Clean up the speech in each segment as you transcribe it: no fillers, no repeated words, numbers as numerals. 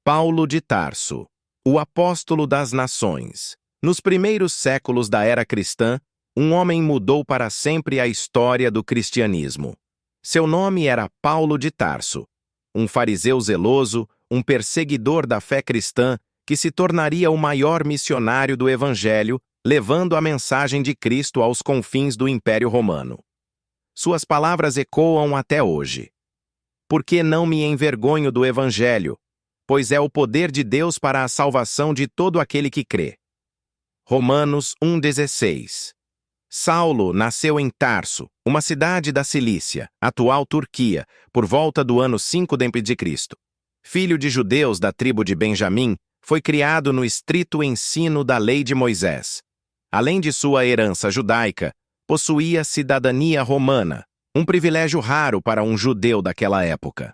Paulo de Tarso, o apóstolo das nações. Nos primeiros séculos da era cristã, um homem mudou para sempre a história do cristianismo. Seu nome era Paulo de Tarso, um fariseu zeloso, um perseguidor da fé cristã que se tornaria o maior missionário do Evangelho, levando a mensagem de Cristo aos confins do Império Romano. Suas palavras ecoam até hoje. Porque não me envergonho do Evangelho, pois é o poder de Deus para a salvação de todo aquele que crê. Romanos 1,16. Saulo nasceu em Tarso, uma cidade da Cilícia, atual Turquia, por volta do ano 5 d.C. Filho de judeus da tribo de Benjamim, foi criado no estrito ensino da lei de Moisés. Além de sua herança judaica, possuía cidadania romana, um privilégio raro para um judeu daquela época.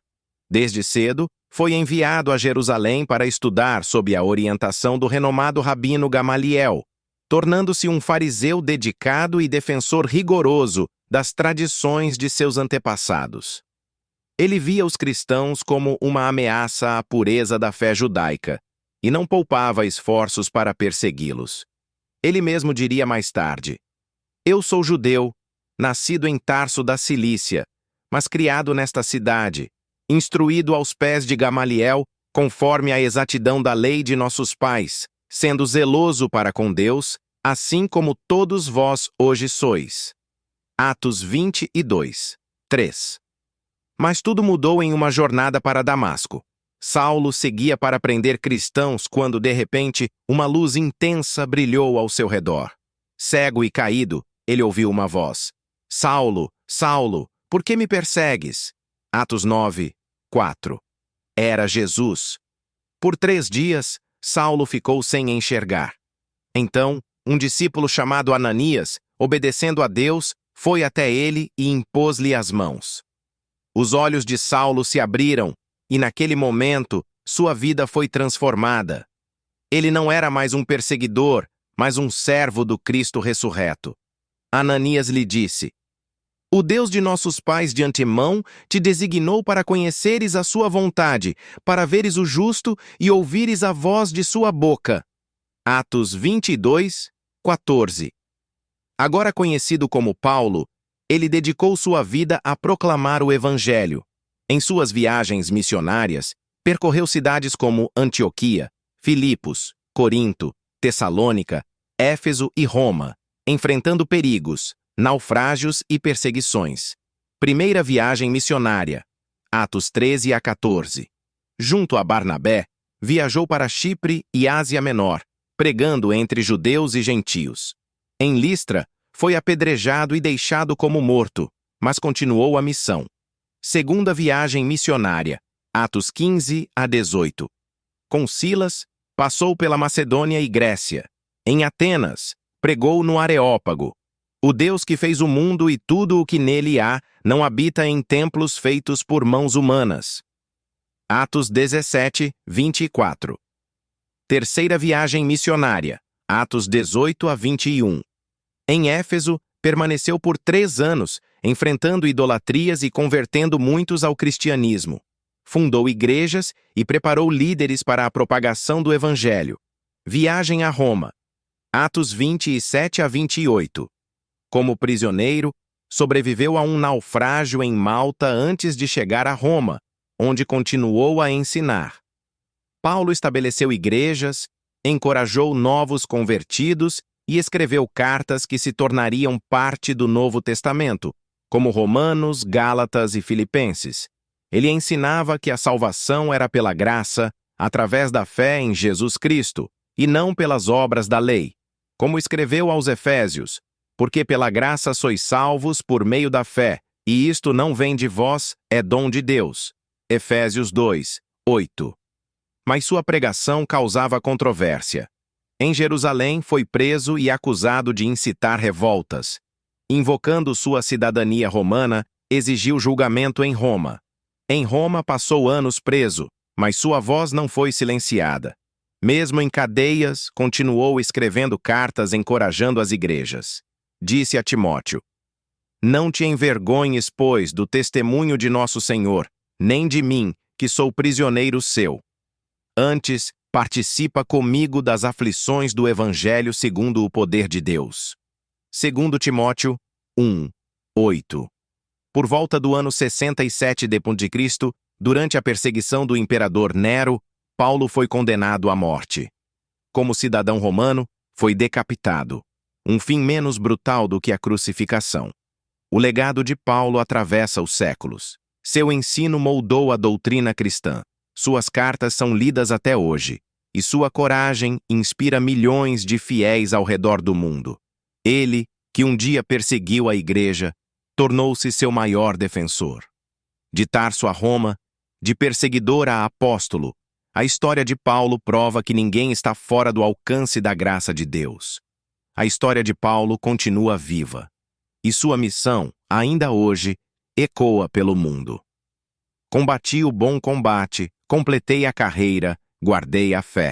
Desde cedo, foi enviado a Jerusalém para estudar sob a orientação do renomado rabino Gamaliel, tornando-se um fariseu dedicado e defensor rigoroso das tradições de seus antepassados. Ele via os cristãos como uma ameaça à pureza da fé judaica e não poupava esforços para persegui-los. Ele mesmo diria mais tarde: "Eu sou judeu, nascido em Tarso da Cilícia, mas criado nesta cidade, instruído aos pés de Gamaliel, conforme a exatidão da lei de nossos pais, sendo zeloso para com Deus, assim como todos vós hoje sois." Atos 22, 3. Mas tudo mudou em uma jornada para Damasco. Saulo seguia para prender cristãos quando, de repente, uma luz intensa brilhou ao seu redor. Cego e caído, ele ouviu uma voz: "Saulo, Saulo, por que me persegues?" Atos 9, 4. Era Jesus. Por 3 dias, Saulo ficou sem enxergar. Então, um discípulo chamado Ananias, obedecendo a Deus, foi até ele e impôs-lhe as mãos. Os olhos de Saulo se abriram e, naquele momento, sua vida foi transformada. Ele não era mais um perseguidor, mas um servo do Cristo ressurreto. Ananias lhe disse: "O Deus de nossos pais de antemão te designou para conheceres a sua vontade, para veres o justo e ouvires a voz de sua boca." Atos 22, 14. Agora conhecido como Paulo, ele dedicou sua vida a proclamar o Evangelho. Em suas viagens missionárias, percorreu cidades como Antioquia, Filipos, Corinto, Tessalônica, Éfeso e Roma, enfrentando perigos, naufrágios e perseguições. Primeira viagem missionária, Atos 13 a 14. Junto a Barnabé, viajou para Chipre e Ásia Menor, pregando entre judeus e gentios. Em Listra, foi apedrejado e deixado como morto, mas continuou a missão. Segunda viagem missionária, Atos 15 a 18. Com Silas, passou pela Macedônia e Grécia. Em Atenas, pregou no Areópago. O Deus que fez o mundo e tudo o que nele há não habita em templos feitos por mãos humanas. Atos 17, 24. Terceira viagem missionária, Atos 18 a 21. Em Éfeso, permaneceu por 3 anos, enfrentando idolatrias e convertendo muitos ao cristianismo. Fundou igrejas e preparou líderes para a propagação do Evangelho. Viagem a Roma, Atos 27 a 28. Como prisioneiro, sobreviveu a um naufrágio em Malta antes de chegar a Roma, onde continuou a ensinar. Paulo estabeleceu igrejas, encorajou novos convertidos e escreveu cartas que se tornariam parte do Novo Testamento, como Romanos, Gálatas e Filipenses. Ele ensinava que a salvação era pela graça, através da fé em Jesus Cristo, e não pelas obras da lei. Como escreveu aos Efésios: "Porque pela graça sois salvos por meio da fé, e isto não vem de vós, é dom de Deus." Efésios 2, 8. Mas sua pregação causava controvérsia. Em Jerusalém, foi preso e acusado de incitar revoltas. Invocando sua cidadania romana, exigiu julgamento em Roma. Em Roma, passou anos preso, mas sua voz não foi silenciada. Mesmo em cadeias, continuou escrevendo cartas encorajando as igrejas. Disse a Timóteo: "Não te envergonhes, pois, do testemunho de nosso Senhor, nem de mim, que sou prisioneiro seu." Antes, participa comigo das aflições do Evangelho segundo o poder de Deus. 2 Timóteo 1, 8. Por volta do ano 67 d.C., durante a perseguição do imperador Nero, Paulo foi condenado à morte. Como cidadão romano, foi decapitado. Um fim menos brutal do que a crucificação. O legado de Paulo atravessa os séculos. Seu ensino moldou a doutrina cristã. Suas cartas são lidas até hoje, e sua coragem inspira milhões de fiéis ao redor do mundo. Ele, que um dia perseguiu a igreja, tornou-se seu maior defensor. De Tarso a Roma, de perseguidor a apóstolo, a história de Paulo prova que ninguém está fora do alcance da graça de Deus. A história de Paulo continua viva, e sua missão, ainda hoje, ecoa pelo mundo. Combati o bom combate, completei a carreira, guardei a fé.